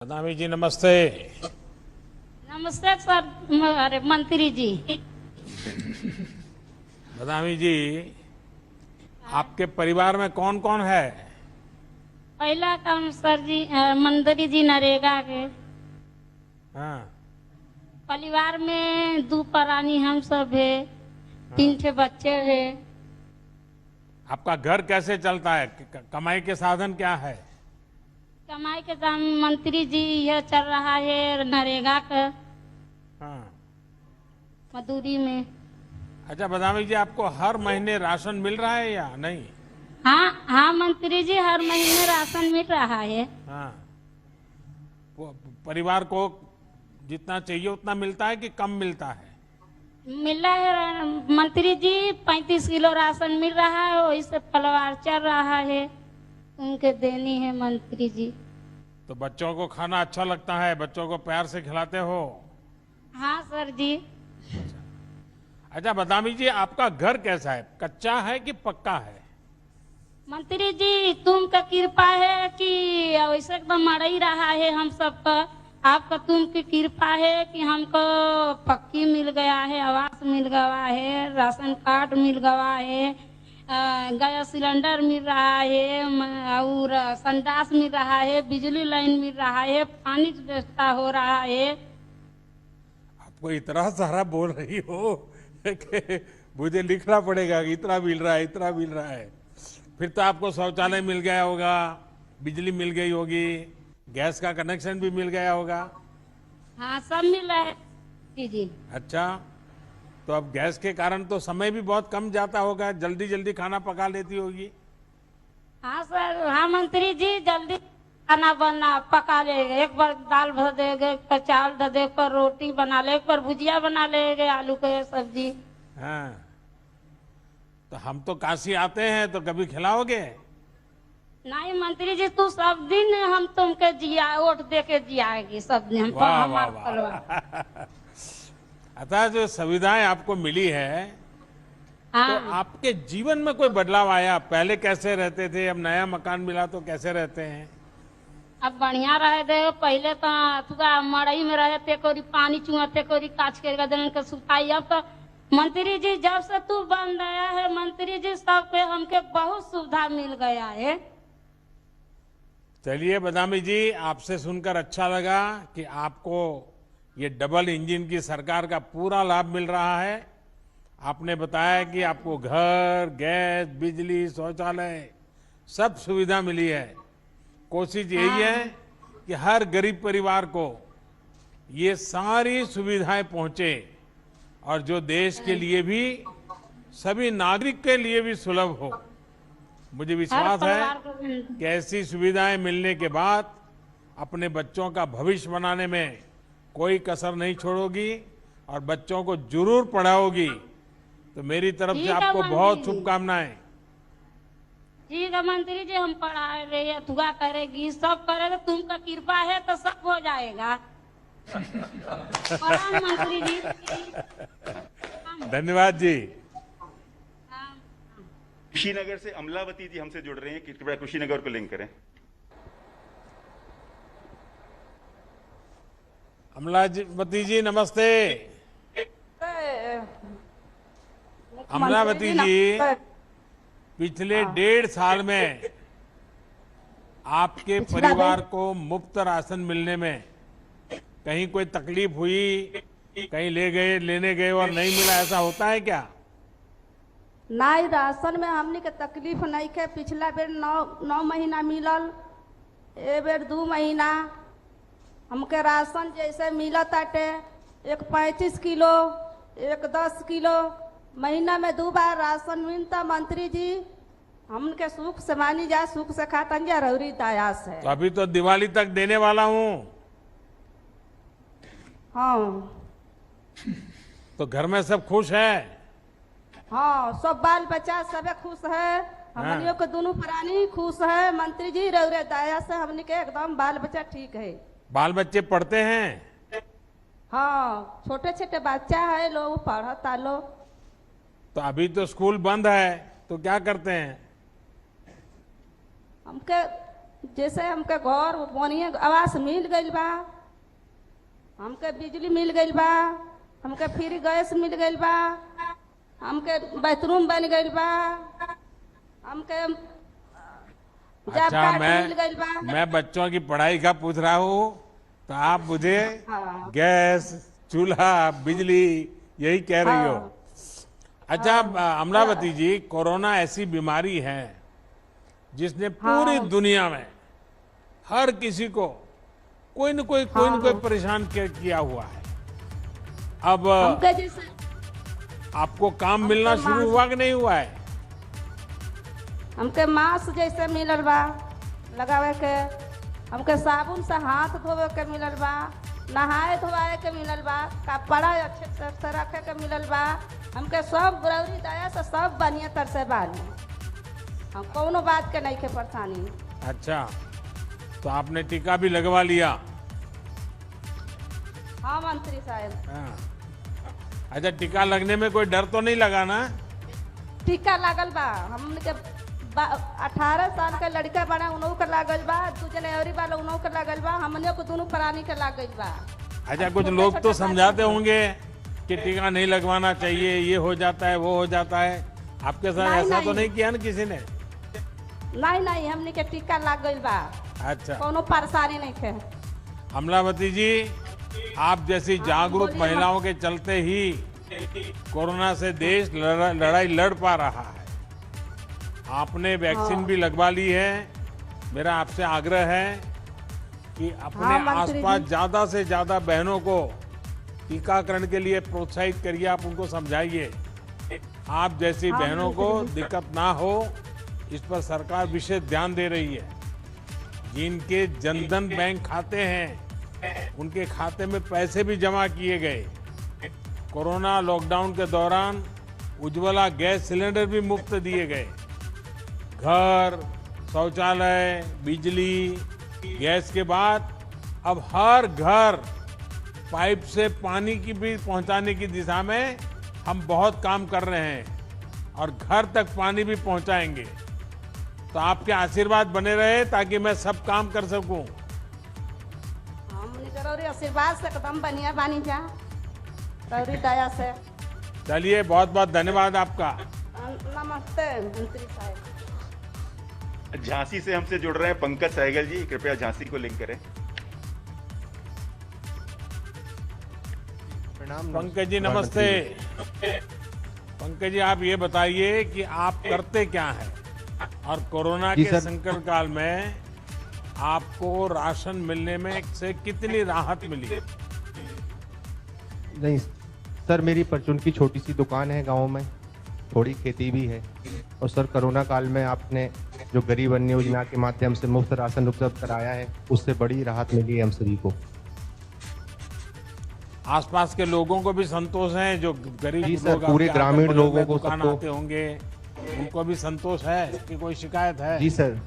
बदामी जी नमस्ते। नमस्ते सर। अरे मंत्री जी। बदामी जी, आपके परिवार में कौन कौन है? पहला काम सर जी मंत्री जी नरेगा के। हाँ। परिवार में दो प्राणी हम सब है, तीन ठे बच्चे है। आपका घर कैसे चलता है? कमाई के साधन क्या है? कमाई के दाम मंत्री जी यह चल रहा है नरेगा का हाँ। मजदूरी में। अच्छा बदामी जी, आपको हर महीने राशन मिल रहा है या नहीं? हाँ हाँ मंत्री जी, हर महीने राशन मिल रहा है। हाँ। परिवार को जितना चाहिए उतना मिलता है कि कम मिलता है? मिल रहा है मंत्री जी, 35 किलो राशन मिल रहा है, वही से परिवार चल रहा है। उनके देनी है मंत्री जी। तो बच्चों को खाना अच्छा लगता है? बच्चों को प्यार से खिलाते हो? हाँ सर जी। अच्छा बदामी जी, आपका घर कैसा है? कच्चा है कि पक्का है? मंत्री जी तुमका कृपा है कि वैसे एकदम मर ही रहा है हम सबका। आपका तुम की कृपा है कि हमको पक्की मिल गया है, आवास मिल गया है, राशन कार्ड मिल गया है, गैस सिलेंडर मिल रहा है, और संडास मिल रहा है, बिजली लाइन मिल रहा है, पानी की व्यवस्था हो रहा है। आपको इतना सारा बोल रही हो कि मुझे लिखना पड़ेगा कि इतना मिल रहा है, इतना मिल रहा है। फिर तो आपको शौचालय मिल गया होगा, बिजली मिल गई होगी, गैस का कनेक्शन भी मिल गया होगा। हाँ सब मिल रहा है जी जी। अच्छा, तो अब गैस के कारण तो समय भी बहुत कम जाता होगा, जल्दी जल्दी खाना पका लेती होगी। हाँ सर, हाँ मंत्री जी, जल्दी खाना बना पका लेंगे। एक बार दाल भर देंगे, एक बार चावल धर दे, एक बार रोटी बना ले, एक बार भुजिया बना लेंगे, आलू के सब्जी। हाँ, तो हम तो काशी आते हैं, तो कभी खिलाओगे? नहीं मंत्री जी, तू सब दिन हम तुमके जिया वोट दे के जियाएगी सब दिन हम। वाह वाह हमारा वाह। परिवार। अतः जो सुविधाएं आपको मिली है, तो हाँ आपके जीवन में कोई बदलाव आया? पहले कैसे रहते थे, अब नया मकान मिला तो कैसे रहते हैं? अब बढ़िया रहे दे। पहले तो तुका मड़ई में रहे थे, कोरी पानी चुआते, कोरी काच के गदन के सुताई। अब तो मंत्री जी जब से तू बन गया है मंत्री जी, सब पे हमके बहुत सुविधा मिल गया है। चलिए बदामी जी, आपसे सुनकर अच्छा लगा कि आपको ये डबल इंजन की सरकार का पूरा लाभ मिल रहा है। आपने बताया कि आपको घर, गैस, बिजली, शौचालय सब सुविधा मिली है। कोशिश यही है कि हर गरीब परिवार को ये सारी सुविधाएं पहुंचे, और जो देश के लिए भी, सभी नागरिक के लिए भी सुलभ हो। मुझे विश्वास है कि ऐसी सुविधाएं मिलने के बाद अपने बच्चों का भविष्य बनाने में कोई कसर नहीं छोड़ोगी और बच्चों को जरूर पढ़ाओगी। तो मेरी तरफ से आपको बहुत शुभकामनाएं। ठीक है मंत्री जी, हम पढ़ा रहे हैं, दुआ करेगी, सब करेगा। तुमका कृपा है तो सब हो जाएगा। प्रणाम मंत्री जी। धन्यवाद जी। कुशीनगर से अमलावती जी हमसे जुड़ रहे हैं कि कृपया कुशीनगर को लिंक करें। अमलावती जी नमस्ते। अमलावती जी, पिछले 1.5 साल में आपके परिवार को मुफ्त राशन मिलने में कहीं कोई तकलीफ हुई? कहीं लेने गए और नहीं मिला, ऐसा होता है क्या? नहीं, राशन में हमनी के तकलीफ नहीं है। पिछला बेर 9 महीना मिलल, ए बेर 2 महीना। हमके राशन जैसे मिलत ताटे, एक 35 किलो, एक 10 किलो, महीना में 2 बार राशन मिलता। मंत्री जी हमके सुख से मानी जा, सुख से खातन जा, रौरी दया से। तो अभी तो दिवाली तक देने वाला हूँ। हाँ तो घर में सब खुश है? हाँ, सब बाल बच्चा सबे खुश है। हमनियों के दोनों प्राणी खुश है मंत्री जी, रौरे दया से हमनी के एकदम बाल बच्चा ठीक है। बाल बच्चे पढ़ते हैं? हाँ, छोटे छोटे बच्चा है, लोग पढ़ता लो। तो अभी तो स्कूल बंद है, तो क्या करते हैं? हमके जैसे हमके घर बढ़िया आवास मिल गइल बा, हमके बिजली मिल गइल बा, हमके फ्री गैस मिल गइल बा, हमके बाथरूम बन गइल बा, हमके जॉब अच्छा, कार्ड मिल गइल बा। मैं बच्चों की पढ़ाई का पूछ रहा हूँ, तो आप मुझे हाँ। गैस, चूल्हा, बिजली यही कह रही हो। हाँ। अच्छा, अमलावती जी, कोरोना ऐसी बीमारी है जिसने पूरी दुनिया में हर किसी को कोई न कोई परेशान किया हुआ है। अब हमके जैसे आपको काम मिलना शुरू हुआ कि नहीं हुआ है? हमके मास्क जैसे मिलल बा लगावे के, हमके साबुन से हाथ धोवे के मिलल बा, नहाए धोवाए के मिलल बा, कपड़ा अच्छे से रखे के मिलल बा, हमके सब गौरी दया से सब बढ़िया तर से बानी, हम कोनो बात के नहीं के परेशानी। अच्छा, तो आपने टीका भी लगवा लिया? हाँ मंत्री साहब। हाँ। अच्छा, टीका लगने में कोई डर तो नहीं लगा ना? टीका लागल बा, हमने के 18 साल के लड़का बना उन्हों के लागल बा, दूसरे और वाला उन्हों के लागल बा, हमने को दोनों प्राणी के लागल बा। अच्छा, कुछ लोग तो समझाते होंगे कि टीका नहीं लगवाना चाहिए, ये हो जाता है, वो हो जाता है। आपके साथ ऐसा तो नहीं किया ना किसी ने? नहीं, हमने के टीका लाग गइल बा, अच्छा, कोनो परेशानी नहीं थे। अमलावती जी, आप जैसी जागरूक महिलाओं के चलते ही कोरोना से देश लड़ाई लड़ पा रहा है। आपने वैक्सीन भी लगवा ली है। मेरा आपसे आग्रह है कि अपने आसपास ज्यादा से ज्यादा बहनों को टीकाकरण के लिए प्रोत्साहित करिए, आप उनको समझाइए। आप जैसी बहनों को दिक्कत ना हो, इस पर सरकार विशेष ध्यान दे रही है। जिनके जनधन बैंक खाते हैं, उनके खाते में पैसे भी जमा किए गए। कोरोना लॉकडाउन के दौरान उज्ज्वला गैस सिलेंडर भी मुफ्त दिए गए। घर, शौचालय, बिजली, गैस के बाद अब हर घर पाइप से पानी की भी पहुंचाने की दिशा में हम बहुत काम कर रहे हैं और घर तक पानी भी पहुंचाएंगे। तो आपके आशीर्वाद बने रहे ताकि मैं सब काम कर सकूं। हमने जरूरी आशीर्वाद से एकदम बढ़िया बानी जा, गौरी दया से। चलिए, बहुत बहुत धन्यवाद आपका। नमस्ते मंत्री साहब। झांसी से हमसे जुड़ रहे हैं पंकज सहगल जी, कृपया झांसी को लिंक करें। पंकज जी नमस्ते। पंकज जी, आप ये बताइए कि आप करते क्या हैं और कोरोना के संकट काल में आपको राशन मिलने में से कितनी राहत मिली? नहीं सर, मेरी परचून की छोटी सी दुकान है गांव में, थोड़ी खेती भी है। और सर, कोरोना काल में आपने जो गरीब अन्न योजना के माध्यम से मुफ्त राशन उपलब्ध कराया है, उससे बड़ी राहत मिली है हम सभी को। आसपास के लोगों को भी संतोष है? जो गरीब जी सर, लोग पूरे आपके ग्रामीण बगल लोगों में को दुकान सबको आते होंगे, उनको भी संतोष है कि कोई शिकायत है? जी सर,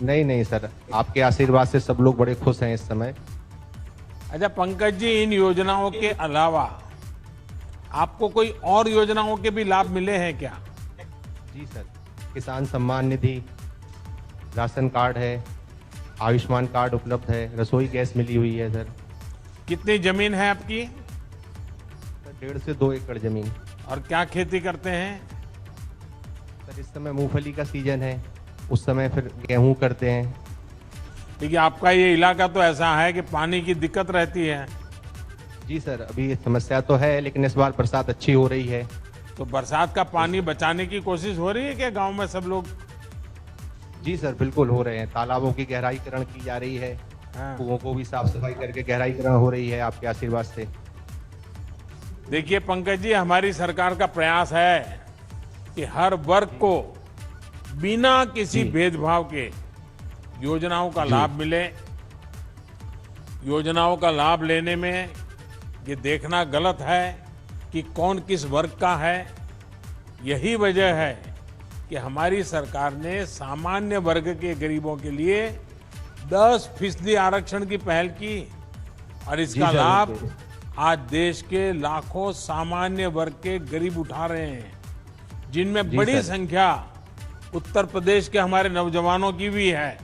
नहीं सर, आपके आशीर्वाद से सब लोग बड़े खुश हैं इस समय। अच्छा पंकज जी, इन योजनाओं के अलावा आपको कोई और योजनाओं के भी लाभ मिले हैं क्या? जी सर, किसान सम्मान निधि, राशन कार्ड है, आयुष्मान कार्ड उपलब्ध है, रसोई गैस मिली हुई है सर। कितनी जमीन है आपकी? 1.5 से 2 एकड़ जमीन। और क्या खेती करते हैं? सर, इस समय मूंगफली का सीजन है, उस समय फिर गेहूं करते हैं। देखिए, आपका ये इलाका तो ऐसा है कि पानी की दिक्कत रहती है। जी सर, अभी समस्या तो है, लेकिन इस बार बरसात अच्छी हो रही है। तो बरसात का पानी बचाने की कोशिश हो रही है क्या गांव में सब लोग? जी सर, बिल्कुल हो रहे हैं। तालाबों की गहराईकरण की जा रही है, हाँ। कुओं को भी साफ सफाई करके गहराईकरण हो रही है आपके आशीर्वाद से। देखिए पंकज जी, हमारी सरकार का प्रयास है कि हर वर्ग को बिना किसी भेदभाव के योजनाओं का लाभ मिले। योजनाओं का लाभ लेने में ये देखना गलत है कि कौन किस वर्ग का है। यही वजह है कि हमारी सरकार ने सामान्य वर्ग के गरीबों के लिए 10% आरक्षण की पहल की और इसका लाभ आज देश के लाखों सामान्य वर्ग के गरीब उठा रहे हैं, जिनमें बड़ी संख्या उत्तर प्रदेश के हमारे नौजवानों की भी है।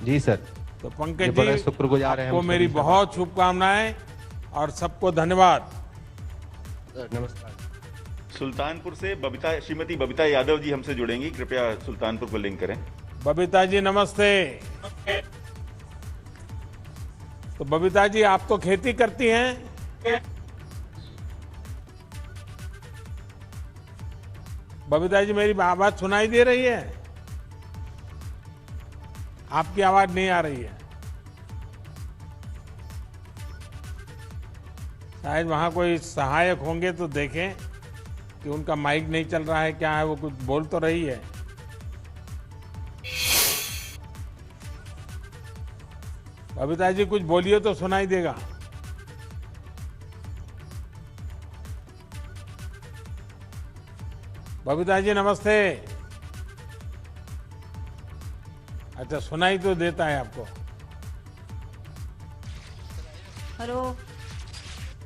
जी सर। तो ये पंकज बड़े जी, शुक्रगुजार हैं हम आपको मेरी सभी का। बहुत शुभकामनाएं और सबको धन्यवाद। नमस्कार। सुल्तानपुर से श्रीमती बबीता यादव जी हमसे जुड़ेंगी, कृपया सुल्तानपुर को लिंक करें। बबीता जी नमस्ते। तो बबीता जी आप तो खेती करती हैं? बबीता जी मेरी आवाज सुनाई दे रही है? आपकी आवाज नहीं आ रही है। शायद वहां कोई सहायक होंगे तो देखें कि उनका माइक नहीं चल रहा है, क्या है, वो कुछ बोल तो रही है। बबीता जी कुछ बोलिए तो सुनाई देगा। बबीता जी नमस्ते। अच्छा सुनाई तो देता है आपको। हेलो।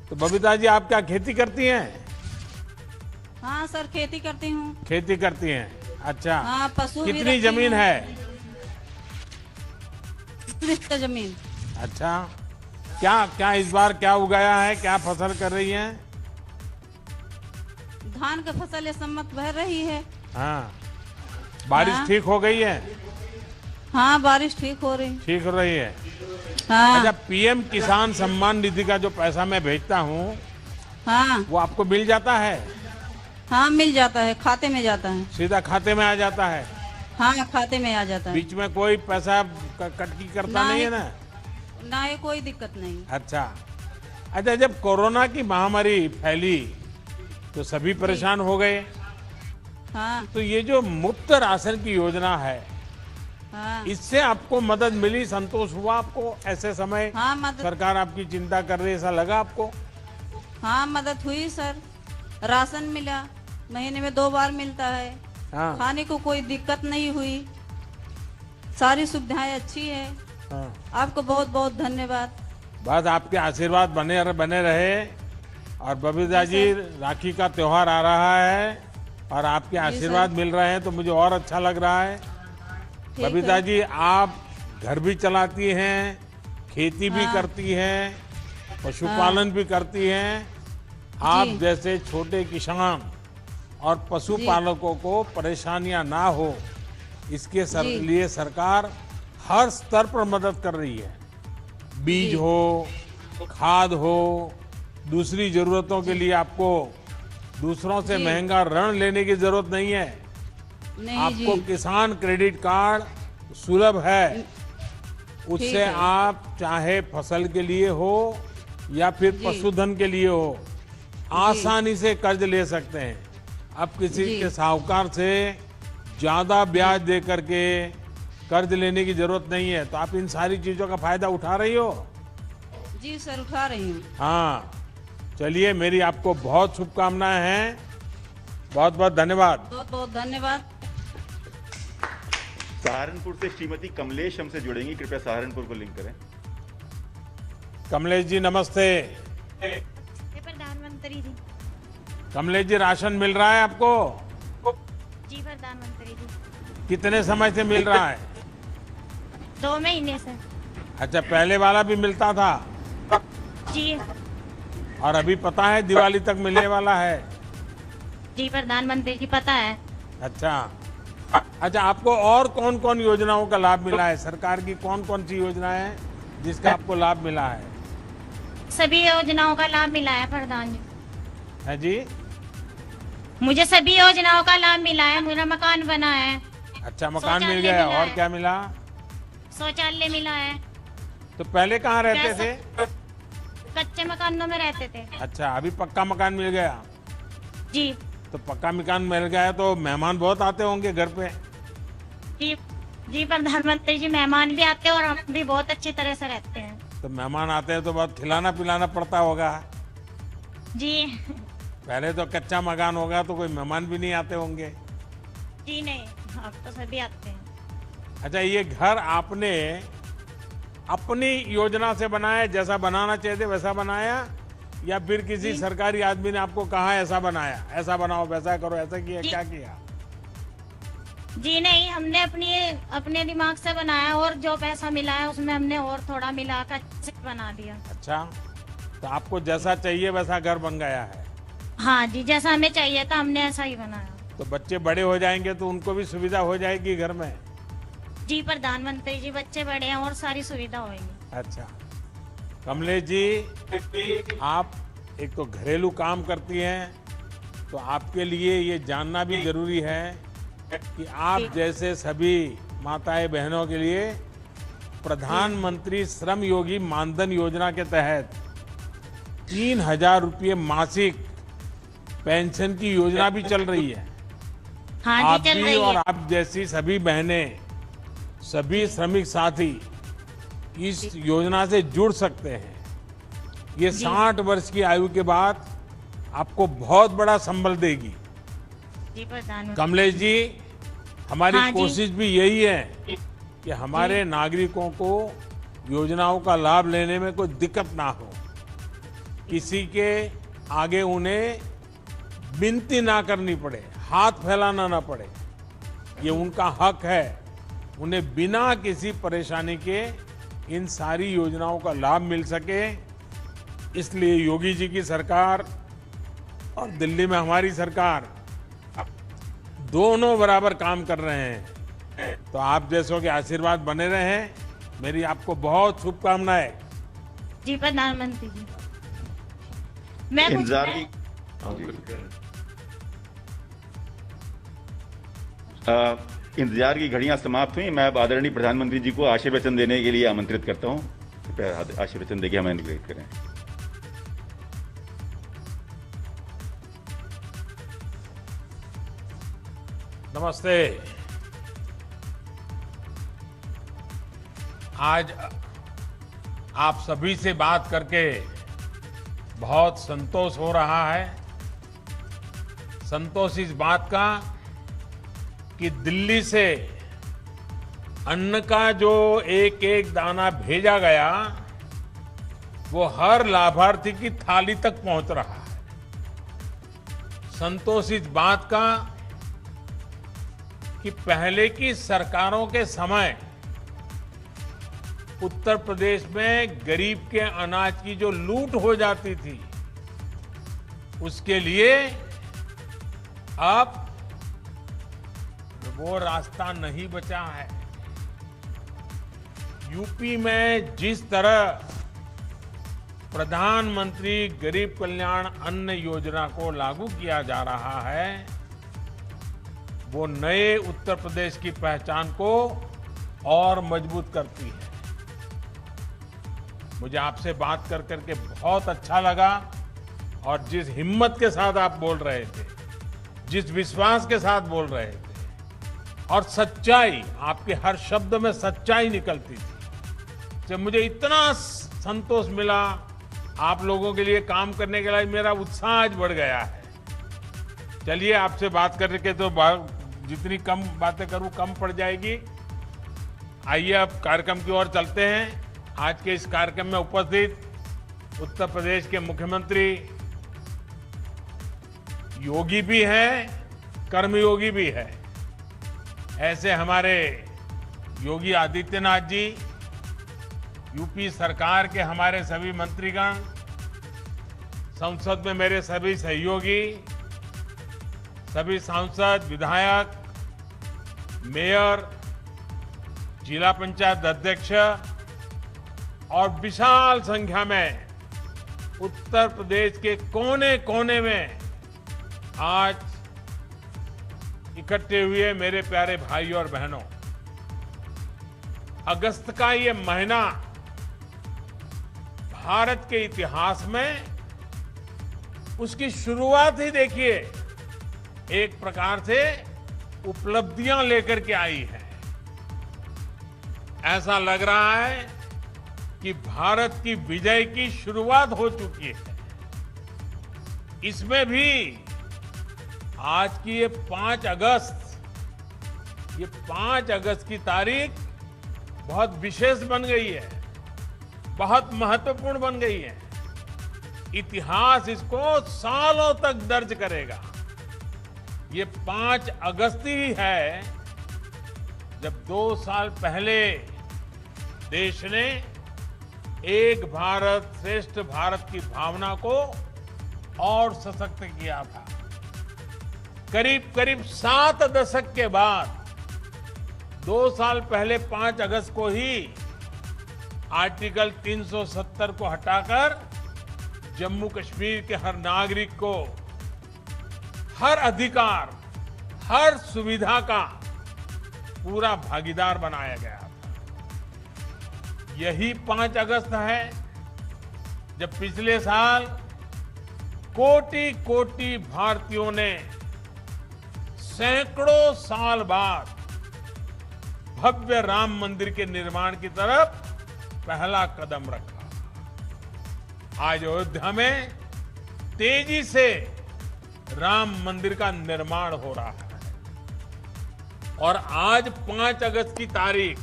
तो बबीता जी आप क्या खेती करती हैं? हाँ सर, खेती करती हूँ। खेती करती हैं, अच्छा। हाँ, पशु भी कितनी रखी जमीन हूँ। है? 20 जमीन। अच्छा, क्या क्या इस बार क्या उगाया है, क्या फसल कर रही हैं? धान का फसल इस सम्मत बह रही है। हाँ, बारिश हाँ। ठीक हो गई है? हाँ, बारिश ठीक हो रही। ठीक हो रही है। हाँ। अच्छा, पीएम किसान सम्मान निधि का जो पैसा मैं भेजता हूँ हाँ। वो आपको मिल जाता है? हाँ, मिल जाता है, खाते में जाता है। सीधा खाते में आ जाता है? हाँ, खाते में आ जाता है। बीच में कोई पैसा कटकी करता नहीं है ना? ना, ये कोई दिक्कत नहीं। अच्छा। अच्छा, जब कोरोना की महामारी फैली तो सभी परेशान हो गए, हाँ। तो ये जो मुफ्त राशन की योजना है, हाँ। इससे आपको मदद मिली, संतोष हुआ आपको? ऐसे समय हाँ, मदद। सरकार आपकी चिंता कर रही है, ऐसा लगा आपको? हाँ, मदद हुई सर। राशन मिला, महीने में 2 बार मिलता है। हाँ, खाने को कोई दिक्कत नहीं हुई, सारी सुविधाएं अच्छी है। हाँ। आपको बहुत बहुत धन्यवाद। बस आपके आशीर्वाद बने रहे। और बबीता जी, राखी का त्योहार आ रहा है और आपके आशीर्वाद मिल रहे हैं तो मुझे और अच्छा लग रहा है। ठीक बबीता है। जी, आप घर भी चलाती हैं, खेती भी हाँ। करती हैं, पशुपालन भी करती हैं। आप जी। जैसे छोटे किसान और पशुपालकों को परेशानियां ना हो, इसके जी। लिए सरकार हर स्तर पर मदद कर रही है। बीज जी। हो, खाद हो, दूसरी जरूरतों के लिए आपको दूसरों से जी। महंगा ऋण लेने की जरूरत नहीं है। नहीं आपको जी। किसान क्रेडिट कार्ड सुलभ है, उससे है। आप चाहे फसल के लिए हो या फिर जी। पशुधन के लिए हो, आसानी से कर्ज ले सकते हैं। अब किसी जी। के साहूकार से ज्यादा ब्याज दे करके कर्ज लेने की जरूरत नहीं है। तो आप इन सारी चीजों का फायदा उठा रही हो? जी सर, उठा रही हूँ। हाँ, चलिए, मेरी आपको बहुत शुभकामनाएं हैं। बहुत बहुत धन्यवाद। बहुत बहुत धन्यवाद। सहारनपुर से श्रीमती कमलेश हमसे जुड़ेंगी, कृपया सहारनपुर को लिंक करें। कमलेश जी नमस्ते। प्रधानमंत्री जी। कमलेश जी, राशन मिल रहा है आपको? जी प्रधानमंत्री जी। कितने समय से मिल रहा है? 2 महीने से। अच्छा, पहले वाला भी मिलता था? जी। और अभी पता है दिवाली तक मिलने वाला है? जी प्रधानमंत्री जी, पता है। अच्छा। अच्छा, आपको और कौन कौन योजनाओं का लाभ मिला है? सरकार की कौन कौन सी योजनाएं हैं जिसका आपको लाभ मिला है? सभी योजनाओं का लाभ मिला है प्रधान जी। है जी? मुझे सभी योजनाओं का लाभ मिला है। मेरा मकान बना है, अच्छा, मकान मिल शौचालय गया। मिला और है। क्या मिला? शौचालय मिला है। तो पहले कहाँ रहते थे? कच्चे मकानों में रहते थे। अच्छा, अभी पक्का मकान मिल गया? जी। तो पक्का मकान मिल गया तो मेहमान बहुत आते होंगे घर पे? जी। जी प्रधानमंत्री जी, मेहमान भी आते हैं और हम भी बहुत अच्छी तरह से रहते हैं। तो मेहमान आते हैं तो बहुत खिलाना पिलाना पड़ता होगा। जी। पहले तो कच्चा मकान होगा तो कोई मेहमान भी नहीं आते होंगे। जी नहीं, अब तो सभी आते हैं। अच्छा, ये घर आपने अपनी योजना से बनाया, जैसा बनाना चाहिए थे वैसा बनाया, या फिर किसी सरकारी आदमी ने आपको कहा ऐसा बनाया, ऐसा बनाओ, वैसा करो, ऐसा किया, क्या किया? जी नहीं, हमने अपने दिमाग से बनाया और जो पैसा मिला है उसमें हमने और थोड़ा मिलाकर अच्छे से बना दिया। अच्छा, तो आपको जैसा चाहिए वैसा घर बन गया है। हाँ जी, जैसा हमें चाहिए था हमने ऐसा ही बनाया। तो बच्चे बड़े हो जाएंगे तो उनको भी सुविधा हो जाएगी घर में। जी प्रधानमंत्री जी, बच्चे बड़े हैं और सारी सुविधा होगी। अच्छा, कमलेश जी, आप एक तो घरेलू काम करती हैं, तो आपके लिए ये जानना भी जरूरी है कि आप जैसे सभी माताएं बहनों के लिए प्रधानमंत्री श्रम योगी मानधन योजना के तहत 3,000 रुपये मासिक पेंशन की योजना भी चल रही है। हाँ आप जी, चल भी रही और है। आप जैसी सभी बहनें, सभी श्रमिक साथी इस योजना से जुड़ सकते हैं। ये 60 वर्ष की आयु के बाद आपको बहुत बड़ा संबल देगी। जी प्रधानमंत्री। कमलेश जी, हमारी हाँ जी। कोशिश भी यही है कि हमारे नागरिकों को योजनाओं का लाभ लेने में कोई दिक्कत ना हो, किसी के आगे उन्हें विनती ना करनी पड़े, हाथ फैलाना ना पड़े। ये उनका हक है, उन्हें बिना किसी परेशानी के इन सारी योजनाओं का लाभ मिल सके। इसलिए योगी जी की सरकार और दिल्ली में हमारी सरकार दोनों बराबर काम कर रहे हैं। तो आप जैसों के आशीर्वाद बने रहें। मेरी आपको बहुत शुभकामनाएं। जी प्रधानमंत्री जी। मैं कुछ इंतजार की इंतजार की घड़ियां समाप्त हुई। मैं अब आदरणीय प्रधानमंत्री जी को आशीर्वचन देने के लिए आमंत्रित करता हूं। कृपया आशीर्वचन देके हमें अनुग्रहित करें। नमस्ते। आज आप सभी से बात करके बहुत संतोष हो रहा है। संतोष इस बात का कि दिल्ली से अन्न का जो एक एक दाना भेजा गया वो हर लाभार्थी की थाली तक पहुंच रहा है। संतोष इस बात का कि पहले की सरकारों के समय उत्तर प्रदेश में गरीब के अनाज की जो लूट हो जाती थी, उसके लिए अब वो रास्ता नहीं बचा है। यूपी में जिस तरह प्रधानमंत्री गरीब कल्याण अन्न योजना को लागू किया जा रहा है, वो नए उत्तर प्रदेश की पहचान को और मजबूत करती है। मुझे आपसे बात कर करके बहुत अच्छा लगा और जिस हिम्मत के साथ आप बोल रहे थे, जिस विश्वास के साथ बोल रहे थे और सच्चाई, आपके हर शब्द में सच्चाई निकलती थी। जब मुझे इतना संतोष मिला, आप लोगों के लिए काम करने के लिए मेरा उत्साह आज बढ़ गया है। चलिए, आपसे बात करके तो जितनी कम बातें करूं कम पड़ जाएगी। आइए अब कार्यक्रम की ओर चलते हैं। आज के इस कार्यक्रम में उपस्थित उत्तर प्रदेश के मुख्यमंत्री योगी भी हैं, कर्मयोगी भी है। ऐसे हमारे योगी आदित्यनाथ जी, यूपी सरकार के हमारे सभी मंत्रीगण, संसद में मेरे सभी सहयोगी, सभी सांसद, विधायक, मेयर, जिला पंचायत अध्यक्ष और विशाल संख्या में उत्तर प्रदेश के कोने कोने में आज इकट्ठे हुए मेरे प्यारे भाई और बहनों, अगस्त का ये महीना भारत के इतिहास में उसकी शुरुआत ही देखिए एक प्रकार से उपलब्धियां लेकर के आई है। ऐसा लग रहा है कि भारत की विजय की शुरुआत हो चुकी है। इसमें भी आज की ये 5 अगस्त की तारीख बहुत विशेष बन गई है, बहुत महत्वपूर्ण बन गई है। इतिहास इसको सालों तक दर्ज करेगा। ये 5 अगस्त ही है जब 2 साल पहले देश ने एक भारत श्रेष्ठ भारत की भावना को और सशक्त किया था। करीब करीब 7 दशक के बाद 2 साल पहले 5 अगस्त को ही आर्टिकल 370 को हटाकर जम्मू कश्मीर के हर नागरिक को हर अधिकार, हर सुविधा का पूरा भागीदार बनाया गया था। यही 5 अगस्त है जब पिछले साल कोटि कोटि भारतीयों ने सैकड़ों साल बाद भव्य राम मंदिर के निर्माण की तरफ पहला कदम रखा। आज अयोध्या में तेजी से राम मंदिर का निर्माण हो रहा है और आज 5 अगस्त की तारीख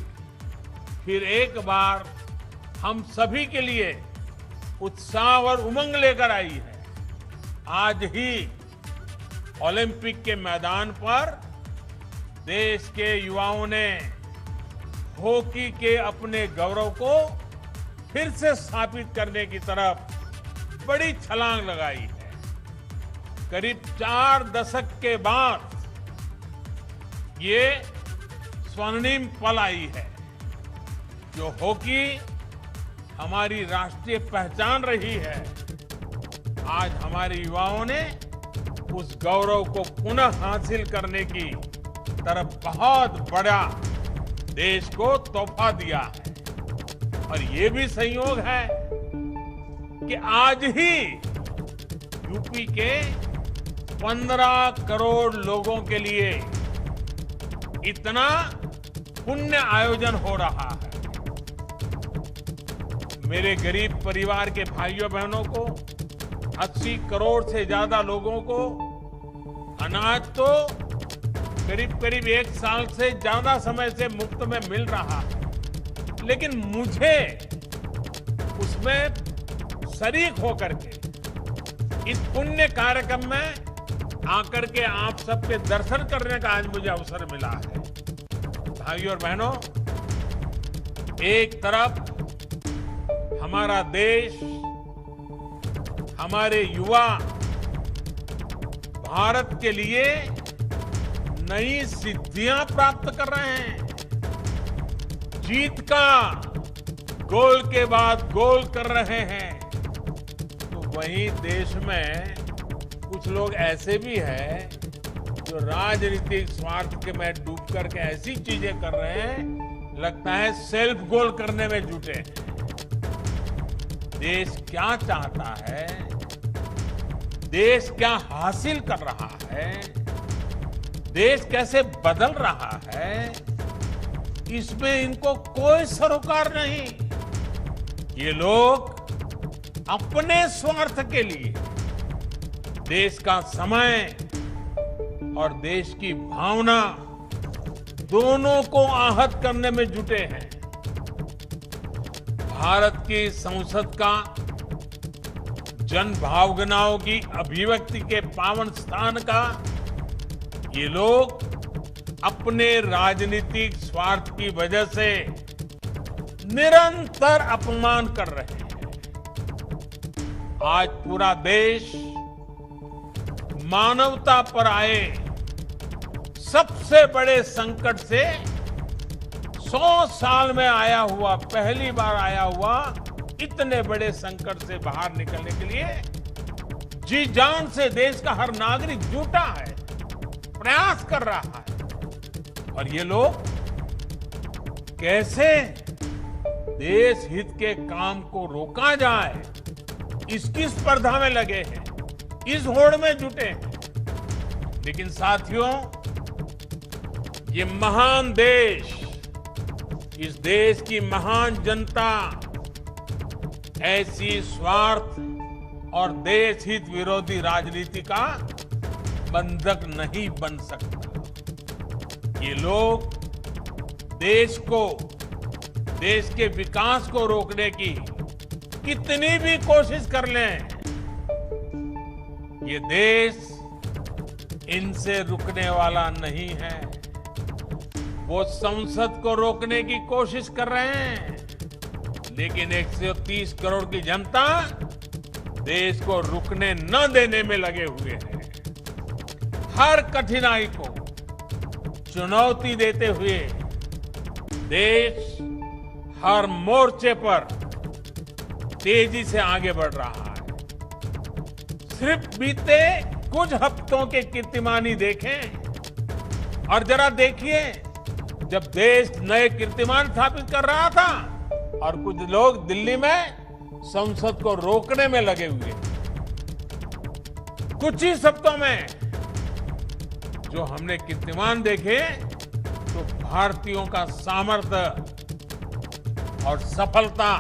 फिर एक बार हम सभी के लिए उत्साह और उमंग लेकर आई है। आज ही ओलंपिक के मैदान पर देश के युवाओं ने हॉकी के अपने गौरव को फिर से स्थापित करने की तरफ बड़ी छलांग लगाई है। करीब 4 दशक के बाद ये स्वर्णिम पल आई है जो हॉकी हमारी राष्ट्रीय पहचान रही है। आज हमारे युवाओं ने उस गौरव को पुनः हासिल करने की तरफ बहुत बड़ा देश को तोहफा दिया है। और ये भी संयोग है कि आज ही यूपी के 15 करोड़ लोगों के लिए इतना पुण्य आयोजन हो रहा है। मेरे गरीब परिवार के भाइयों बहनों को 80 करोड़ से ज्यादा लोगों को अनाज तो करीब करीब 1 साल से ज्यादा समय से मुफ्त में मिल रहा है, लेकिन मुझे उसमें शरीक होकर के इस पुण्य कार्यक्रम में आकर के आप सबके दर्शन करने का आज मुझे अवसर मिला है। भाइयों और बहनों, एक तरफ हमारा देश, हमारे युवा भारत के लिए नई सिद्धियां प्राप्त कर रहे हैं, जीत का गोल के बाद गोल कर रहे हैं, तो वहीं देश में कुछ लोग ऐसे भी हैं जो राजनीतिक स्वार्थ के में डूब करके ऐसी चीजें कर रहे हैं, लगता है सेल्फ गोल करने में जुटे हैं। देश क्या चाहता है, देश क्या हासिल कर रहा है, देश कैसे बदल रहा है, इसमें इनको कोई सरोकार नहीं। ये लोग अपने स्वार्थ के लिए देश का समय और देश की भावना दोनों को आहत करने में जुटे हैं। भारत की संसद का जन भावनाओं की अभिव्यक्ति के पावन स्थान का ये लोग अपने राजनीतिक स्वार्थ की वजह से निरंतर अपमान कर रहे हैं। आज पूरा देश मानवता पर आए सबसे बड़े संकट से 100 साल में आया हुआ, पहली बार आया हुआ इतने बड़े संकट से बाहर निकलने के लिए जी जान से देश का हर नागरिक जुटा है, प्रयास कर रहा है। और ये लोग कैसे देश हित के काम को रोका जाए, इसकी स्पर्धा में लगे हैं, इस होड़ में जुटे हैं। लेकिन साथियों, ये महान देश, इस देश की महान जनता ऐसी स्वार्थ और देश हित विरोधी राजनीति का बंधक नहीं बन सकता। ये लोग देश को, देश के विकास को रोकने की कितनी भी कोशिश कर लें, ये देश इनसे रुकने वाला नहीं है। वो संसद को रोकने की कोशिश कर रहे हैं, लेकिन 130 करोड़ की जनता देश को रुकने न देने में लगे हुए हैं। हर कठिनाई को चुनौती देते हुए देश हर मोर्चे पर तेजी से आगे बढ़ रहा है। सिर्फ बीते कुछ हफ्तों के कीर्तिमान ही देखें और जरा देखिए, जब देश नए कीर्तिमान स्थापित कर रहा था और कुछ लोग दिल्ली में संसद को रोकने में लगे हुए, कुछ ही हफ्तों में जो हमने कीर्तिमान देखे तो भारतीयों का सामर्थ्य और सफलता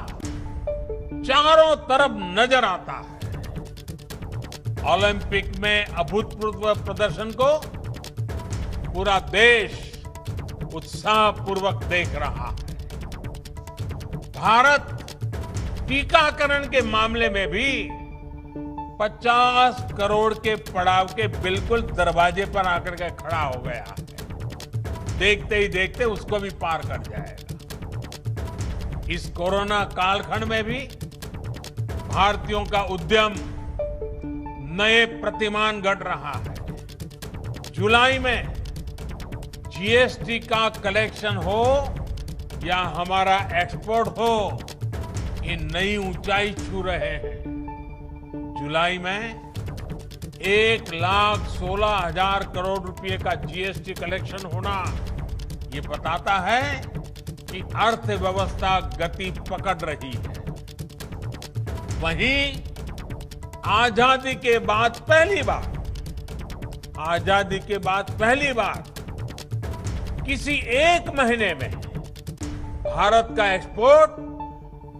चारों तरफ नजर आता है। ओलंपिक में अभूतपूर्व प्रदर्शन को पूरा देश उत्साहपूर्वक देख रहा है। भारत टीकाकरण के मामले में भी 50 करोड़ के पड़ाव के बिल्कुल दरवाजे पर आकर के खड़ा हो गया है। देखते ही देखते उसको भी पार कर जाएगा। इस कोरोना कालखंड में भी भारतीयों का उद्यम नए प्रतिमान गढ़ रहा है। जुलाई में जीएसटी का कलेक्शन हो या हमारा एक्सपोर्ट हो, ये नई ऊंचाई छू रहे हैं। जुलाई में 1,16,000 करोड़ रुपए का जीएसटी कलेक्शन होना ये बताता है कि अर्थव्यवस्था गति पकड़ रही है। वहीं आजादी के बाद पहली बार किसी एक महीने में भारत का एक्सपोर्ट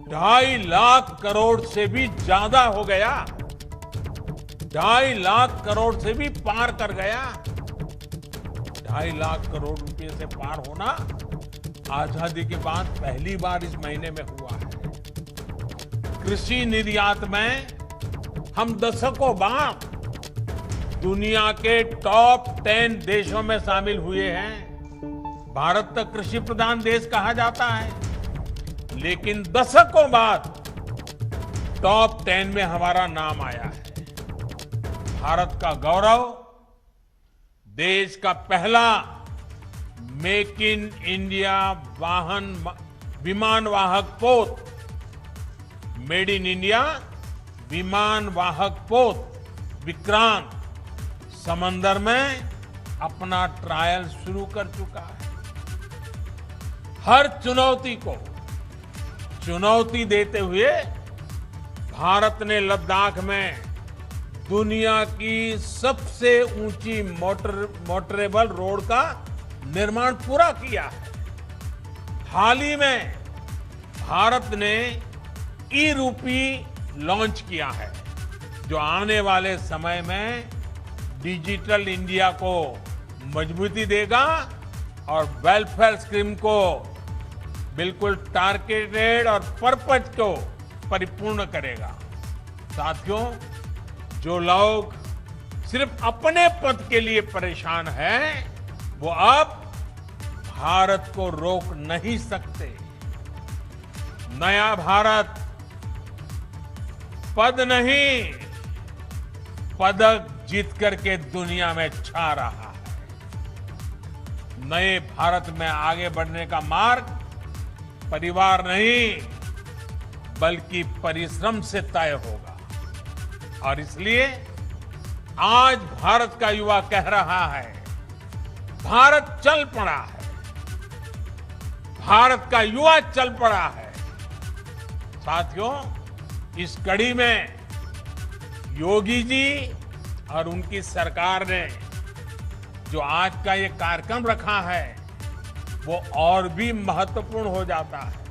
2.5 लाख करोड़ से भी ज्यादा हो गया। 2.5 लाख करोड़ से भी पार कर गया। 2.5 लाख करोड़ रुपए से पार होना आजादी के बाद पहली बार इस महीने में हुआ है। कृषि निर्यात में हम दशकों बाद दुनिया के टॉप 10 देशों में शामिल हुए हैं। भारत तक कृषि प्रधान देश कहा जाता है, लेकिन दशकों बाद टॉप 10 में हमारा नाम आया है। भारत का गौरव, देश का पहला मेक इन इंडिया विमान वाहक पोत, मेड इन इंडिया विमान वाहक पोत विक्रांत समंदर में अपना ट्रायल शुरू कर चुका है। हर चुनौती को चुनौती देते हुए भारत ने लद्दाख में दुनिया की सबसे ऊंची मोटरेबल रोड का निर्माण पूरा किया है। हाल ही में भारत ने ई-रूपी लॉन्च किया है, जो आने वाले समय में डिजिटल इंडिया को मजबूती देगा और वेलफेयर स्कीम को बिल्कुल टारगेटेड और पर्पज को परिपूर्ण करेगा। साथियों, जो लोग सिर्फ अपने पद के लिए परेशान हैं, वो अब भारत को रोक नहीं सकते। नया भारत पद नहीं, पदक जीत करके दुनिया में छा रहा है। नए भारत में आगे बढ़ने का मार्ग परिवार नहीं, बल्कि परिश्रम से तय होगा। और इसलिए आज भारत का युवा कह रहा है, भारत चल पड़ा है, भारत का युवा चल पड़ा है। साथियों, इस कड़ी में योगी जी और उनकी सरकार ने जो आज का ये कार्यक्रम रखा है, वो और भी महत्वपूर्ण हो जाता है।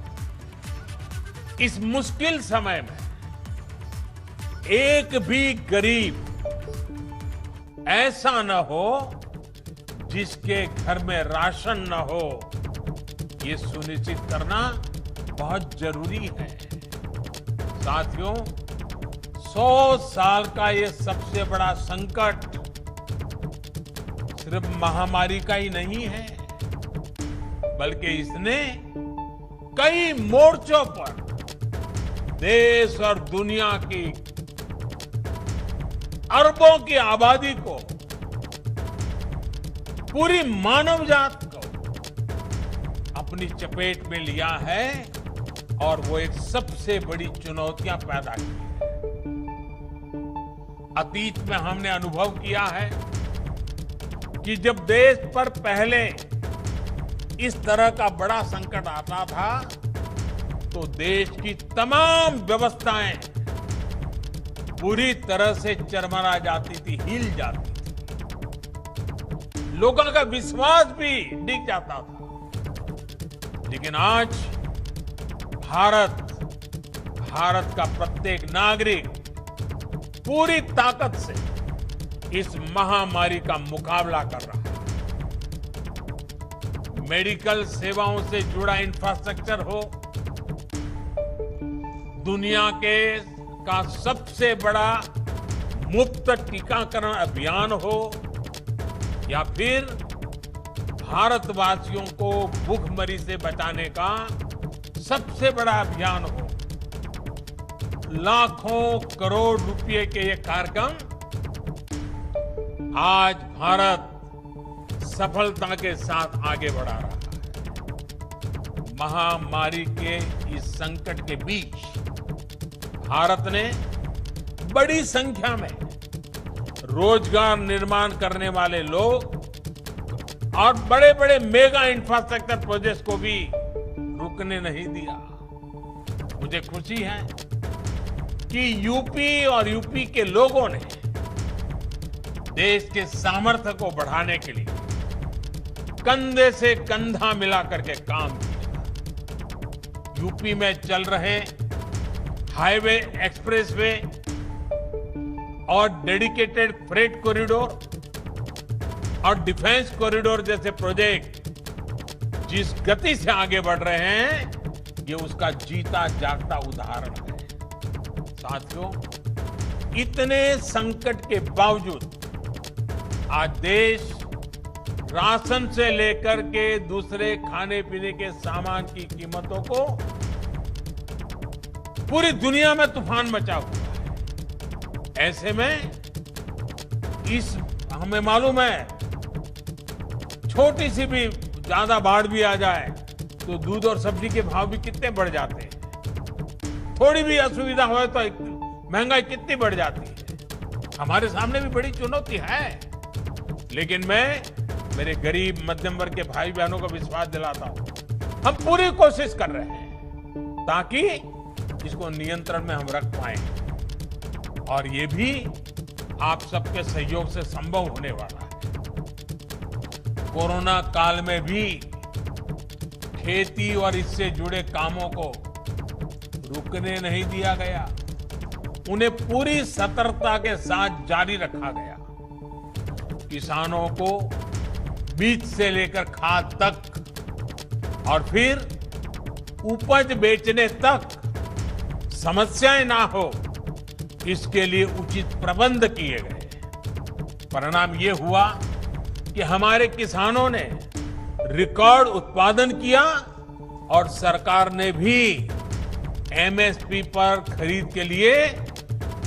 इस मुश्किल समय में एक भी गरीब ऐसा न हो जिसके घर में राशन न हो, ये सुनिश्चित करना बहुत जरूरी है। साथियों, 100 साल का ये सबसे बड़ा संकट सिर्फ महामारी का ही नहीं है, बल्कि इसने कई मोर्चों पर देश और दुनिया की अरबों की आबादी को, पूरी मानव जात को अपनी चपेट में लिया है और वो एक सबसे बड़ी चुनौतियां पैदा की है। अतीत में हमने अनुभव किया है कि जब देश पर पहले इस तरह का बड़ा संकट आता था तो देश की तमाम व्यवस्थाएं पूरी तरह से चरमरा जाती थी, हिल जाती थी, लोगों का विश्वास भी डिग जाता था। लेकिन आज भारत का प्रत्येक नागरिक पूरी ताकत से इस महामारी का मुकाबला कर रहा है। मेडिकल सेवाओं से जुड़ा इंफ्रास्ट्रक्चर हो, दुनिया का सबसे बड़ा मुफ्त टीकाकरण अभियान हो, या फिर भारतवासियों को भूखमरी से बचाने का सबसे बड़ा अभियान हो, लाखों करोड़ रुपए के ये कार्यक्रम आज भारत सफलता के साथ आगे बढ़ा रहा है। महामारी के इस संकट के बीच भारत ने बड़ी संख्या में रोजगार निर्माण करने वाले लोग और बड़े बड़े मेगा इंफ्रास्ट्रक्चर प्रोजेक्ट्स को भी रुकने नहीं दिया। मुझे खुशी है कि यूपी और यूपी के लोगों ने देश के सामर्थ्य को बढ़ाने के लिए कंधे से कंधा मिलाकर के काम किया। यूपी में चल रहे हाईवे, एक्सप्रेसवे और डेडिकेटेड फ्रेट कॉरिडोर और डिफेंस कॉरिडोर जैसे प्रोजेक्ट जिस गति से आगे बढ़ रहे हैं, ये उसका जीता जागता उदाहरण है। साथियों, इतने संकट के बावजूद आज देश राशन से लेकर के दूसरे खाने पीने के सामान की कीमतों को पूरी दुनिया में तूफान मचा हुआ है। ऐसे में हमें मालूम है, छोटी सी भी ज्यादा बाढ़ भी आ जाए तो दूध और सब्जी के भाव भी कितने बढ़ जाते हैं। थोड़ी भी असुविधा हो तो महंगाई कितनी बढ़ जाती है। हमारे सामने भी बड़ी चुनौती है, लेकिन मैं मेरे गरीब मध्यम वर्ग के भाई बहनों को विश्वास दिलाता हूं, हम पूरी कोशिश कर रहे हैं ताकि इसको नियंत्रण में हम रख पाए, और ये भी आप सबके सहयोग से संभव होने वाला है। कोरोना काल में भी खेती और इससे जुड़े कामों को रुकने नहीं दिया गया, उन्हें पूरी सतर्कता के साथ जारी रखा गया। किसानों को बीज से लेकर खाद तक और फिर उपज बेचने तक समस्याएं ना हो, इसके लिए उचित प्रबंध किए गए। परिणाम ये हुआ कि हमारे किसानों ने रिकॉर्ड उत्पादन किया और सरकार ने भी एमएसपी पर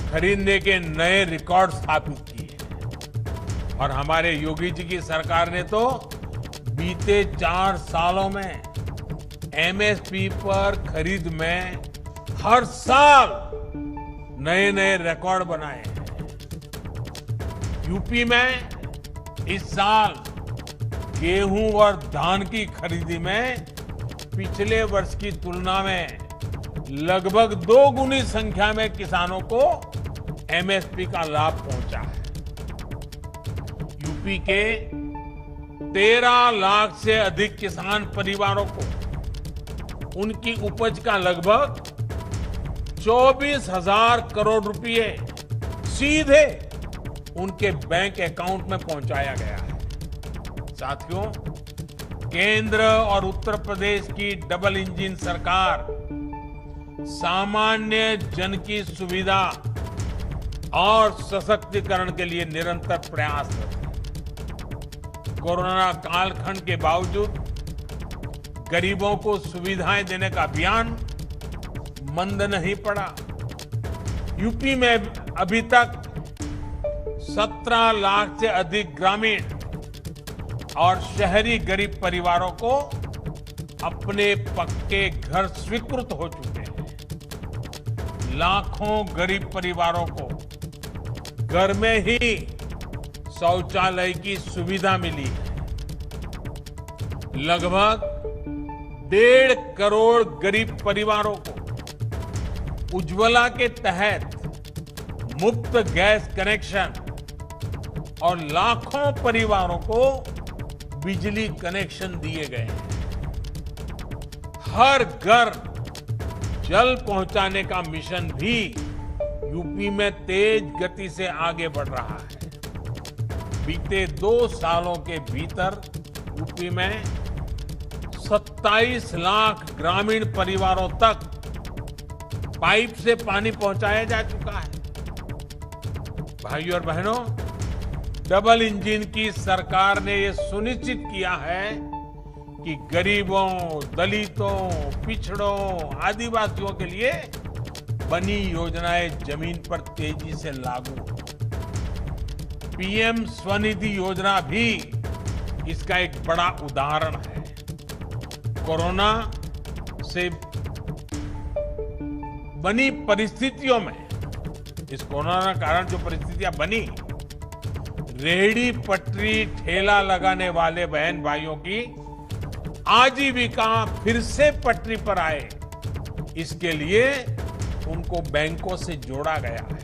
खरीदने के नए रिकॉर्ड स्थापित किए। और हमारे योगी जी की सरकार ने तो बीते 4 सालों में एमएसपी पर खरीद में हर साल नए नए रिकॉर्ड बनाए हैं। यूपी में इस साल गेहूं और धान की खरीदी में पिछले वर्ष की तुलना में लगभग 2 गुनी संख्या में किसानों को एमएसपी का लाभ पहुंचा है। यूपी के 13 लाख से अधिक किसान परिवारों को उनकी उपज का लगभग 24,000 करोड़ रुपए सीधे उनके बैंक अकाउंट में पहुंचाया गया है। साथियों, केंद्र और उत्तर प्रदेश की डबल इंजन सरकार सामान्य जन की सुविधा और सशक्तिकरण के लिए निरंतर प्रयासरत है। कोरोना कालखंड के बावजूद गरीबों को सुविधाएं देने का अभियान मंद नहीं पड़ा। यूपी में अभी तक 17 लाख से अधिक ग्रामीण और शहरी गरीब परिवारों को अपने पक्के घर स्वीकृत हो चुके हैं। लाखों गरीब परिवारों को घर में ही शौचालय की सुविधा मिली है। लगभग 1.5 करोड़ गरीब परिवारों को उज्ज्वला के तहत मुफ्त गैस कनेक्शन और लाखों परिवारों को बिजली कनेक्शन दिए गए हैं। हर घर जल पहुंचाने का मिशन भी यूपी में तेज गति से आगे बढ़ रहा है। बीते 2 सालों के भीतर यूपी में 27 लाख ग्रामीण परिवारों तक पाइप से पानी पहुंचाया जा चुका है। भाइयों और बहनों, डबल इंजन की सरकार ने यह सुनिश्चित किया है कि गरीबों, दलितों, पिछड़ों, आदिवासियों के लिए बनी योजनाएं जमीन पर तेजी से लागू हो। पीएम स्वनिधि योजना भी इसका एक बड़ा उदाहरण है। कोरोना से बनी परिस्थितियों में, इस कोरोना के कारण जो परिस्थितियां बनी, रेहड़ी पटरी ठेला लगाने वाले बहन भाइयों की आजीविका फिर से पटरी पर आए, इसके लिए उनको बैंकों से जोड़ा गया है।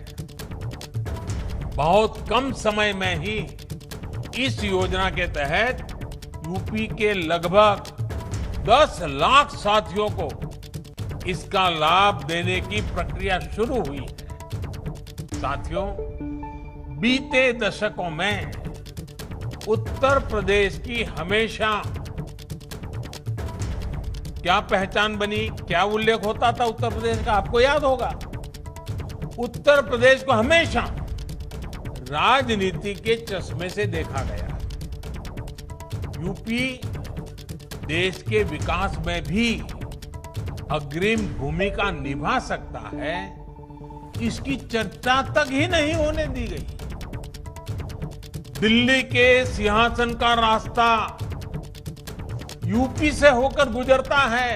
बहुत कम समय में ही इस योजना के तहत यूपी के लगभग 10 लाख साथियों को इसका लाभ देने की प्रक्रिया शुरू हुई है। साथियों, बीते दशकों में उत्तर प्रदेश की हमेशा क्या पहचान बनी, क्या उल्लेख होता था उत्तर प्रदेश का, आपको याद होगा। उत्तर प्रदेश को हमेशा राजनीति के चश्मे से देखा गया। यूपी देश के विकास में भी अग्रिम भूमिका निभा सकता है, इसकी चर्चा तक ही नहीं होने दी गई। दिल्ली के सिंहासन का रास्ता यूपी से होकर गुजरता है।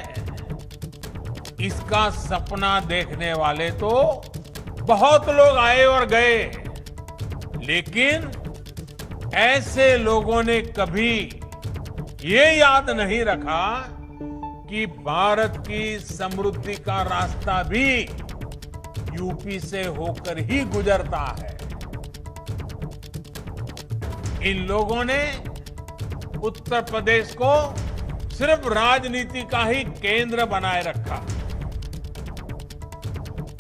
इसका सपना देखने वाले तो बहुत लोग आए और गए, लेकिन ऐसे लोगों ने कभी ये याद नहीं रखा कि भारत की समृद्धि का रास्ता भी यूपी से होकर ही गुजरता है। इन लोगों ने उत्तर प्रदेश को सिर्फ राजनीति का ही केंद्र बनाए रखा।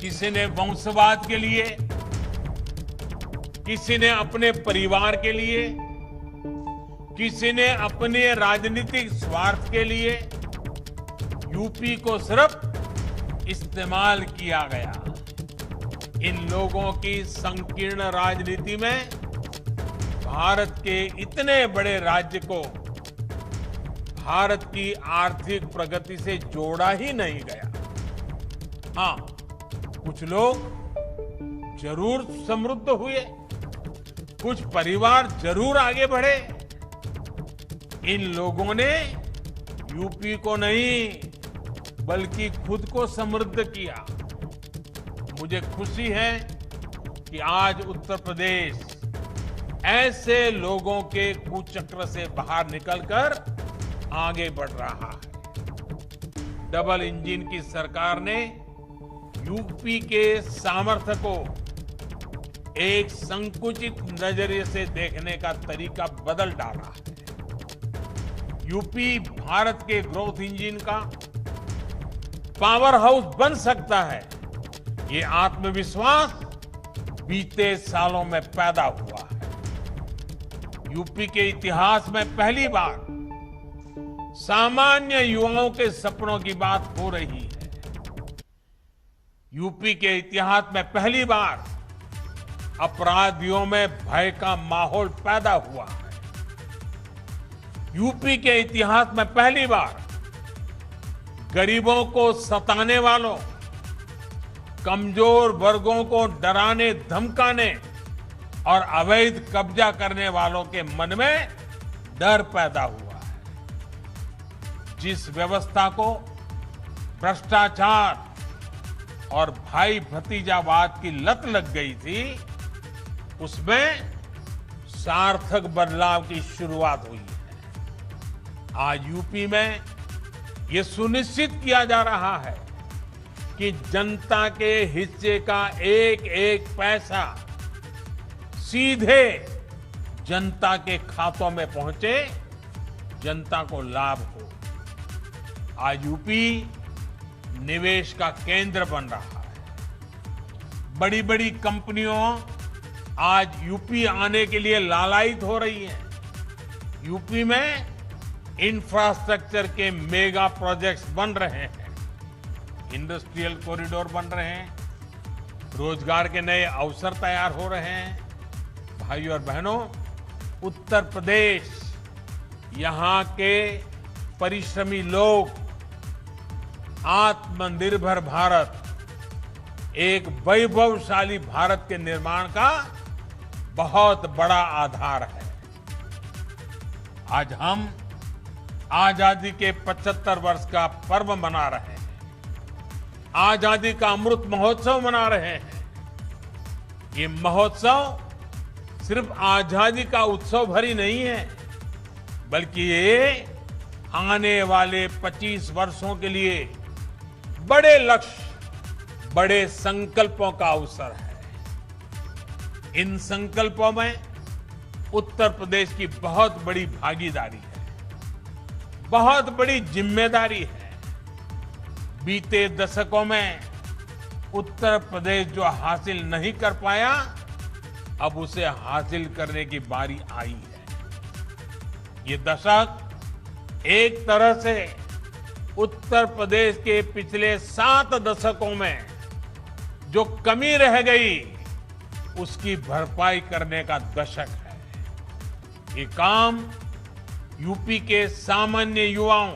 किसी ने वंशवाद के लिए, किसी ने अपने परिवार के लिए, किसी ने अपने राजनीतिक स्वार्थ के लिए यूपी को सिर्फ इस्तेमाल किया गया। इन लोगों की संकीर्ण राजनीति में भारत के इतने बड़े राज्य को भारत की आर्थिक प्रगति से जोड़ा ही नहीं गया। हाँ, कुछ लोग जरूर समृद्ध हुए, कुछ परिवार जरूर आगे बढ़े। इन लोगों ने यूपी को नहीं बल्कि खुद को समृद्ध किया। मुझे खुशी है कि आज उत्तर प्रदेश ऐसे लोगों के कुचक्र से बाहर निकलकर आगे बढ़ रहा है। डबल इंजन की सरकार ने यूपी के सामर्थ्य को एक संकुचित नजरिए से देखने का तरीका बदल डाला है। यूपी भारत के ग्रोथ इंजन का पावर हाउस बन सकता है, ये आत्मविश्वास बीते सालों में पैदा हुआ है। यूपी के इतिहास में पहली बार सामान्य युवाओं के सपनों की बात हो रही है। यूपी के इतिहास में पहली बार अपराधियों में भय का माहौल पैदा हुआ है। यूपी के इतिहास में पहली बार गरीबों को सताने वालों, कमजोर वर्गों को डराने धमकाने और अवैध कब्जा करने वालों के मन में डर पैदा हुआ है। जिस व्यवस्था को भ्रष्टाचार और भाई भतीजावाद की लत लग गई थी, उसमें सार्थक बदलाव की शुरुआत हुई है। आज यूपी में ये सुनिश्चित किया जा रहा है कि जनता के हिस्से का एक एक पैसा सीधे जनता के खातों में पहुंचे, जनता को लाभ हो। आज यूपी निवेश का केंद्र बन रहा है। बड़ी बड़ी कंपनियों आज यूपी आने के लिए लालायित हो रही हैं। यूपी में इंफ्रास्ट्रक्चर के मेगा प्रोजेक्ट्स बन रहे हैं, इंडस्ट्रियल कॉरिडोर बन रहे हैं, रोजगार के नए अवसर तैयार हो रहे हैं। भाइयों और बहनों, उत्तर प्रदेश, यहाँ के परिश्रमी लोग, आत्मनिर्भर भारत, एक वैभवशाली भारत के निर्माण का बहुत बड़ा आधार है। आज हम आजादी के 75 वर्ष का पर्व मना रहे हैं, आजादी का अमृत महोत्सव मना रहे हैं। ये महोत्सव सिर्फ आजादी का उत्सव भर ही नहीं है, बल्कि ये आने वाले 25 वर्षों के लिए बड़े लक्ष्य, बड़े संकल्पों का अवसर है। इन संकल्पों में उत्तर प्रदेश की बहुत बड़ी भागीदारी है, बहुत बड़ी जिम्मेदारी है। बीते दशकों में उत्तर प्रदेश जो हासिल नहीं कर पाया, अब उसे हासिल करने की बारी आई है। ये दशक एक तरह से उत्तर प्रदेश के पिछले 7 दशकों में जो कमी रह गई, उसकी भरपाई करने का दशक है। ये काम यूपी के सामान्य युवाओं,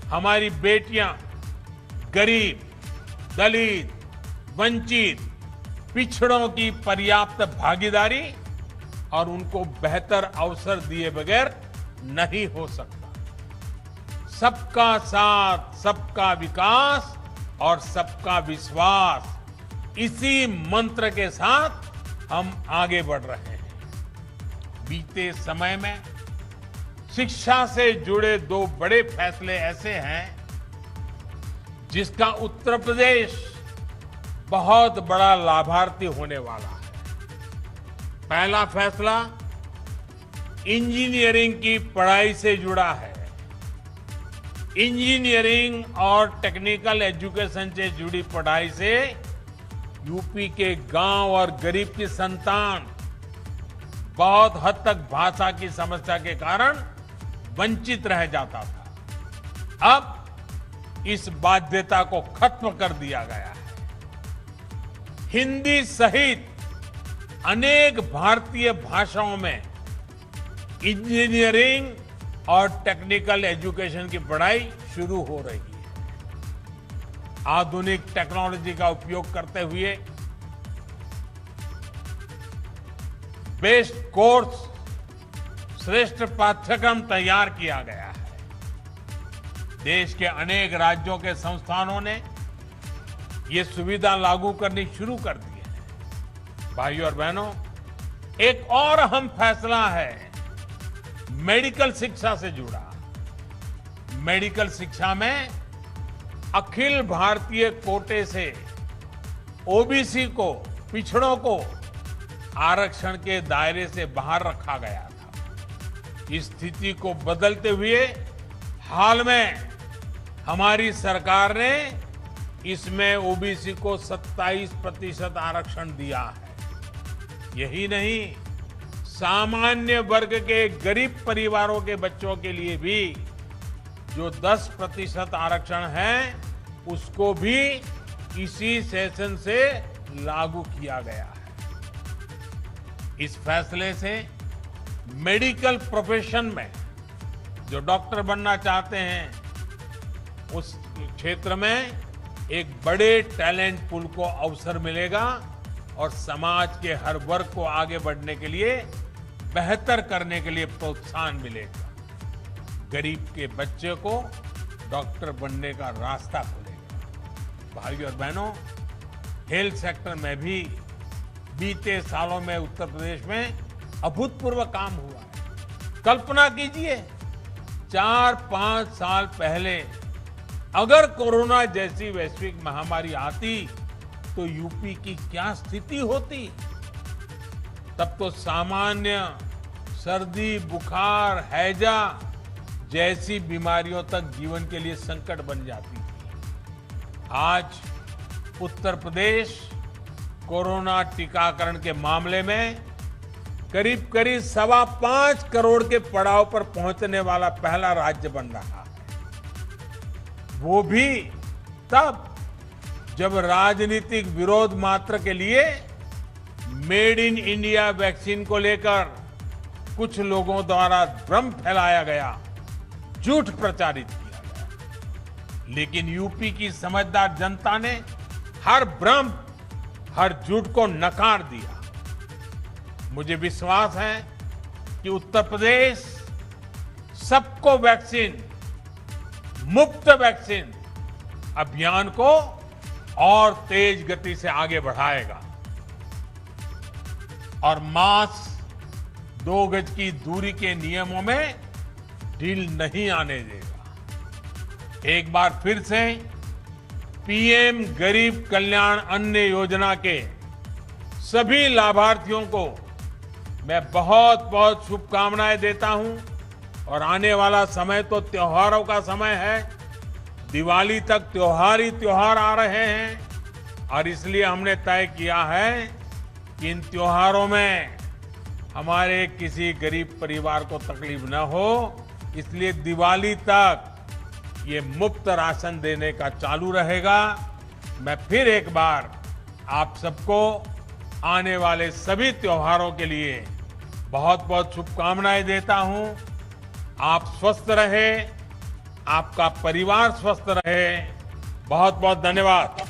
हमारी बेटियां, गरीब, दलित, वंचित, पिछड़ों की पर्याप्त भागीदारी और उनको बेहतर अवसर दिए बगैर नहीं हो सकता। सबका साथ, सबका विकास और सबका विश्वास, इसी मंत्र के साथ हम आगे बढ़ रहे हैं। बीते समय में शिक्षा से जुड़े 2 बड़े फैसले ऐसे हैं जिसका उत्तर प्रदेश बहुत बड़ा लाभार्थी होने वाला है। पहला फैसला इंजीनियरिंग की पढ़ाई से जुड़ा है। इंजीनियरिंग और टेक्निकल एजुकेशन से जुड़ी पढ़ाई से यूपी के गांव और गरीब की संतान बहुत हद तक भाषा की समस्या के कारण वंचित रह जाता था। अब इस बाध्यता को खत्म कर दिया गया है। हिंदी सहित अनेक भारतीय भाषाओं में इंजीनियरिंग और टेक्निकल एजुकेशन की पढ़ाई शुरू हो रही है। आधुनिक टेक्नोलॉजी का उपयोग करते हुए बेस्ट कोर्स, श्रेष्ठ पाठ्यक्रम तैयार किया गया है। देश के अनेक राज्यों के संस्थानों ने ये सुविधा लागू करनी शुरू कर दी है। भाइयों और बहनों, एक और अहम फैसला है मेडिकल शिक्षा से जुड़ा। मेडिकल शिक्षा में अखिल भारतीय कोटे से ओबीसी को, पिछड़ों को आरक्षण के दायरे से बाहर रखा गया था। इस स्थिति को बदलते हुए हाल में हमारी सरकार ने इसमें ओबीसी को 27% आरक्षण दिया है। यही नहीं, सामान्य वर्ग के गरीब परिवारों के बच्चों के लिए भी जो 10% आरक्षण है, उसको भी इसी सेशन से लागू किया गया है। इस फैसले से मेडिकल प्रोफेशन में जो डॉक्टर बनना चाहते हैं, उस क्षेत्र में एक बड़े टैलेंट पूल को अवसर मिलेगा और समाज के हर वर्ग को आगे बढ़ने के लिए, बेहतर करने के लिए प्रोत्साहन मिलेगा। गरीब के बच्चे को डॉक्टर बनने का रास्ता खुलेगा। भाइयों और बहनों, हेल्थ सेक्टर में भी बीते सालों में उत्तर प्रदेश में अभूतपूर्व काम हुआ है। कल्पना कीजिए, 4-5 साल पहले अगर कोरोना जैसी वैश्विक महामारी आती तो यूपी की क्या स्थिति होती। तब तो सामान्य सर्दी, बुखार, हैजा जैसी बीमारियों तक जीवन के लिए संकट बन जाती थी। आज उत्तर प्रदेश कोरोना टीकाकरण के मामले में करीब 5.25 करोड़ के पड़ाव पर पहुंचने वाला पहला राज्य बन रहा है। वो भी तब जब राजनीतिक विरोध मात्र के लिए मेड इन इंडिया वैक्सीन को लेकर कुछ लोगों द्वारा भ्रम फैलाया गया, झूठ प्रचारित किया गया। लेकिन यूपी की समझदार जनता ने हर भ्रम, हर झूठ को नकार दिया। मुझे विश्वास है कि उत्तर प्रदेश सबको वैक्सीन, मुफ्त वैक्सीन अभियान को और तेज गति से आगे बढ़ाएगा और मास्क, 2 गज की दूरी के नियमों में ढील नहीं आने देगा। एक बार फिर से पीएम गरीब कल्याण अन्न योजना के सभी लाभार्थियों को मैं बहुत बहुत शुभकामनाएं देता हूं और आने वाला समय तो त्योहारों का समय है। दिवाली तक त्योहार ही त्योहार आ रहे हैं और इसलिए हमने तय किया है कि इन त्योहारों में हमारे किसी गरीब परिवार को तकलीफ न हो, इसलिए दिवाली तक ये मुफ्त राशन देने का चालू रहेगा। मैं फिर एक बार आप सबको आने वाले सभी त्योहारों के लिए बहुत बहुत शुभकामनाएं देता हूं। आप स्वस्थ रहे, आपका परिवार स्वस्थ रहे। बहुत बहुत धन्यवाद।